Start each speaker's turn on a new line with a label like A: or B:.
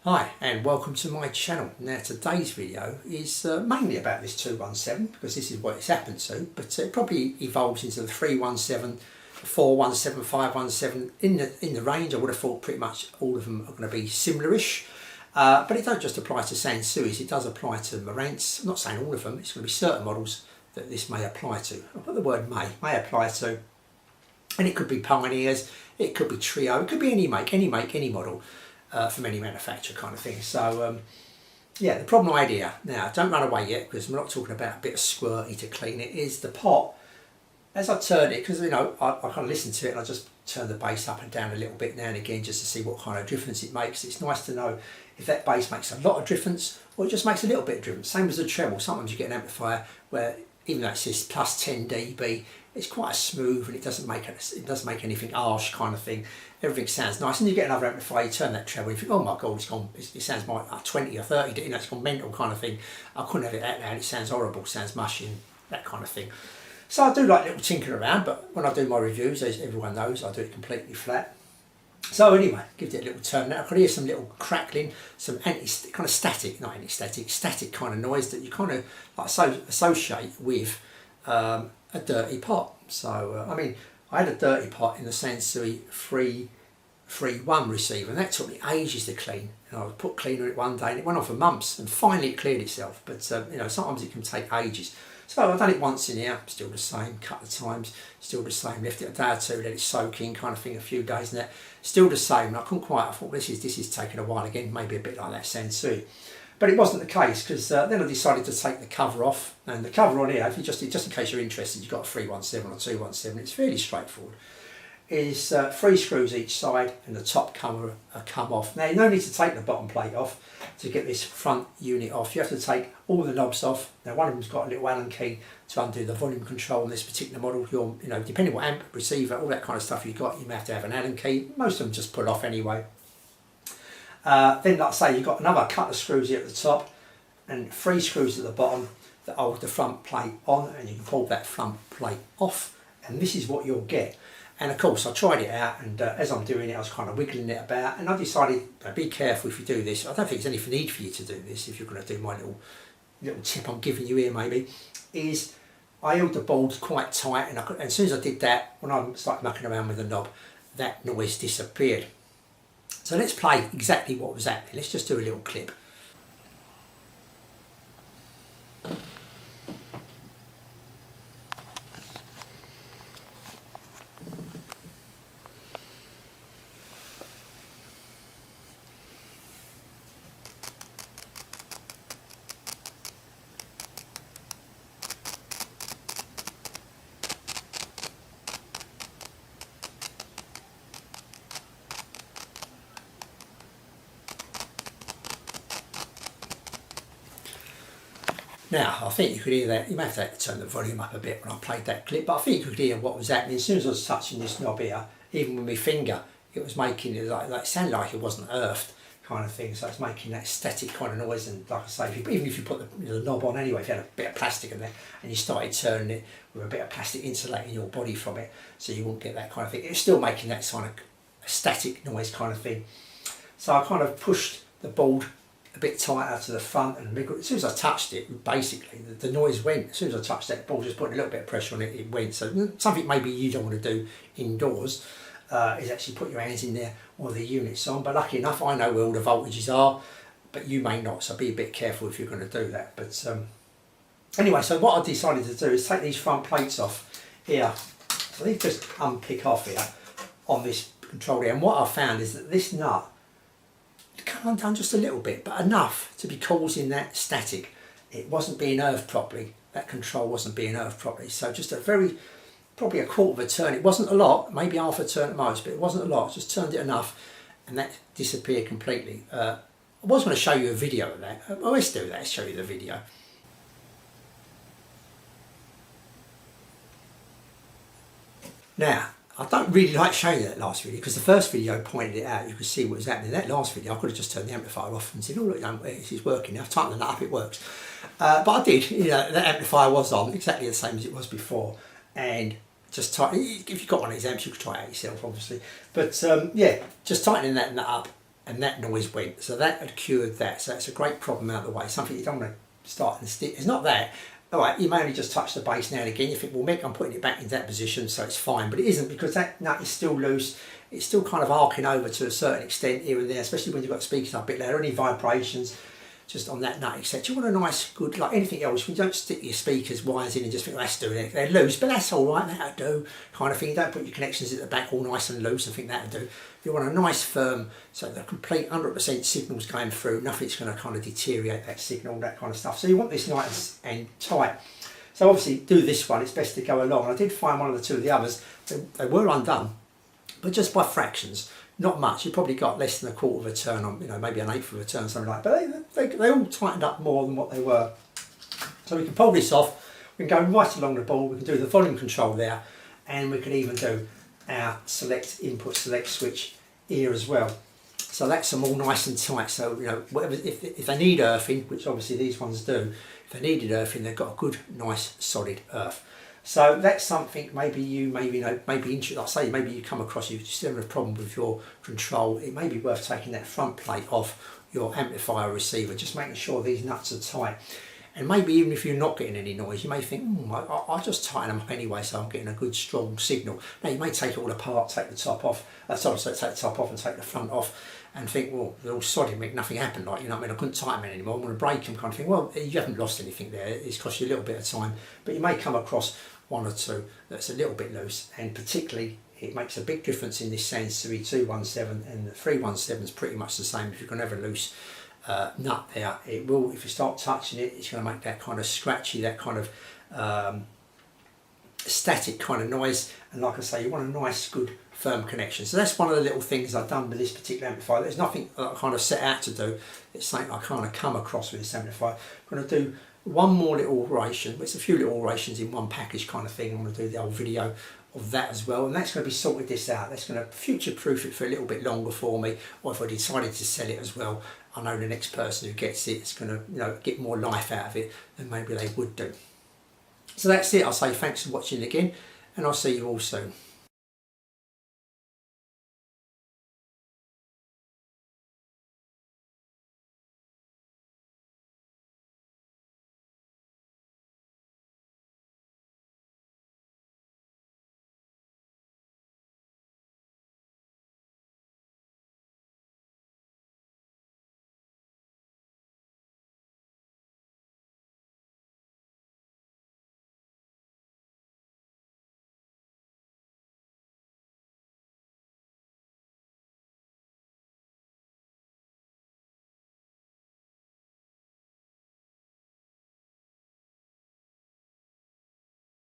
A: Hi and welcome to my channel. Now today's video is mainly about this 217 because this is what it's happened to, but it probably evolves into the 317, 417, 517 in the range. I would have thought pretty much all of them are going to be similar-ish, but it don't just apply to Sansuis, it does apply to Marantz. I'm not saying all of them, it's going to be certain models that this may apply to. I'll put the word may apply to, and it could be Pioneers, it could be Trio, it could be any make, any model. From any manufacturer kind of thing. So yeah, the problem idea, now don't run away yet because we're not talking about a bit of squirty to clean it, is the pot. As I turn it, because you know I kind of listen to it and I just turn the bass up and down a little bit now and again just to see what kind of difference it makes. It's nice to know if that bass makes a lot of difference or it just makes a little bit of difference. Same as the treble, sometimes you get an amplifier where even though it says plus 10 dB, it's quite smooth and it doesn't make anything harsh kind of thing. Everything sounds nice, and you get another amplifier, you turn that treble, and you think, oh my god, it's gone. It sounds like 20 or 30, you know, it's gone mental kind of thing. I couldn't have it that loud. It sounds horrible, sounds mushy, and that kind of thing. So I do like little tinkering around, but when I do my reviews, as everyone knows, I do it completely flat. So anyway, give it a little turn. Now I could hear some little crackling, some kind of static kind of noise that you kind of like associate with a dirty pot. So I mean, I had a dirty pot in the Sansui 3.1 receiver, and that took me ages to clean. And I put cleaner in it one day, and it went on for months, and finally it cleared itself. But you know, sometimes it can take ages. So I've done it once in here, still the same. Couple of times, still the same. Left it a day or two, let it soak in, kind of thing. A few days, and that still the same. And I couldn't quite. I thought this is taking a while again, maybe a bit like that Sansui. But it wasn't the case because then I decided to take the cover off, and the cover on here, if you just in case you're interested, you've got a 317 or 217. It's fairly straightforward. Is 3 screws each side, and the top cover come off. Now you no need to take the bottom plate off to get this front unit off. You have to take all the knobs off. Now one of them's got a little Allen key to undo the volume control on this particular model. You know, depending what amp, receiver, all that kind of stuff you've got, you may have to have an Allen key. Most of them just pull off anyway. Then, like I say, you've got another couple of screws here at the top and 3 screws at the bottom that hold the front plate on, and you can pull that front plate off, and this is what you'll get. And of course I tried it out, and as I'm doing it I was kind of wiggling it about, and I decided, be careful if you do this. I don't think there's any need for you to do this if you're going to do my little tip I'm giving you here maybe, is I held the board quite tight, and as soon as I did that, when I started mucking around with the knob, that noise disappeared. So let's play exactly what was happening. Let's just do a little clip. Now, I think you could hear that. You may have to turn the volume up a bit when I played that clip, but I think you could hear what was happening. As soon as I was touching this knob here, even with my finger, it was making it like it sounded like it wasn't earthed kind of thing. So it's making that static kind of noise. And like I say, even if you put the knob on anyway, if you had a bit of plastic in there and you started turning it with a bit of plastic insulating your body from it, so you wouldn't get that kind of thing. It's still making that kind of static noise kind of thing. So I kind of pushed the board a bit tighter to the front, and as soon as I touched it, basically the noise went. As soon as I touched that ball, just putting a little bit of pressure on it, it went. So something maybe you don't want to do indoors is actually put your hands in there or the units on. But lucky enough, I know where all the voltages are, but you may not, so be a bit careful if you're going to do that. But anyway, so what I decided to do is take these front plates off here. So these just unpick off here on this control here, and what I found is that this nut come undone just a little bit, but enough to be causing that static. It wasn't being earthed properly. That control wasn't being earthed properly. So just probably a quarter of a turn. It wasn't a lot, maybe half a turn at most, but it wasn't a lot. Just turned it enough, and that disappeared completely. I was going to show you a video of that. I always do that. Let's show you the video. Now, I don't really like showing you that last video because the first video pointed it out. You could see what was happening. That last video, I could have just turned the amplifier off and said, "Oh look, this is working now. I've tightened the nut up, it works." But I did. You know, that amplifier was on exactly the same as it was before, and just tighten. If you've got one of these amps, you could try it out yourself, obviously. But yeah, just tightening that nut up and that noise went. So that had cured that. So that's a great problem out of the way. Something you don't want to start and stick. It's not that. All right, you may only just touch the bass now and again. You think, well, Mick, I'm putting it back into that position, so it's fine. But it isn't, because that nut is still loose. It's still kind of arcing over to a certain extent here and there, especially when you've got speakers up a bit louder, any vibrations just on that nut, etc. You want a nice, good, like anything else, you don't stick your speakers wires in and just think, well, that's doing it. They're loose, but that's all right, that'll do, kind of thing. You don't put your connections at the back all nice and loose and think that'll do. You want a nice firm, so the complete 100% signal's going through, nothing's going to kind of deteriorate that signal, that kind of stuff. So you want this nice and tight. So obviously do this one, it's best to go along. I did find one of the two of the others, they were undone, but just by fractions. Not much. You probably got less than a quarter of a turn on, you know, maybe an eighth of a turn, something like that. But they all tightened up more than what they were. So we can pull this off. We can go right along the board. We can do the volume control there, and we can even do our select input, select switch here as well. So that's them all nice and tight. So you know, whatever, if they need earthing, which obviously these ones do, if they needed earthing, they've got a good, nice, solid earth. So that's something maybe you maybe interested. Like I say, maybe you come across, you still have a problem with your control. It may be worth taking that front plate off your amplifier receiver, just making sure these nuts are tight. And maybe even if you're not getting any noise, you may think, I'll just tighten them up anyway, so I'm getting a good strong signal. Now you may take it all apart, take the top off. So take the top off and take the front off, and think, well, they're all solid, make nothing happen. Like, you know what I mean, I couldn't tighten them anymore. I'm going to break them, kind of thing. Well, you haven't lost anything there. It's cost you a little bit of time, but you may come across one or two that's a little bit loose, and particularly it makes a big difference in this Sansui 217, and the 317 is pretty much the same. If you're going to have a loose nut there, it will, if you start touching it, it's going to make that kind of scratchy, that kind of static kind of noise. And like I say, you want a nice, good, firm connection. So that's one of the little things I've done with this particular amplifier. There's nothing that I kind of set out to do. It's something I kind of come across with this amplifier. I'm going to do one more little alteration. It's a few little alterations in one package kind of thing. I'm going to do the whole video of that as well, and that's going to be sorted this out. That's going to future-proof it for a little bit longer for me, or if I decided to sell it as well, I know the next person who gets it is going to, you know, get more life out of it than maybe they would do. So that's it. I'll say thanks for watching again, and I'll see you all soon.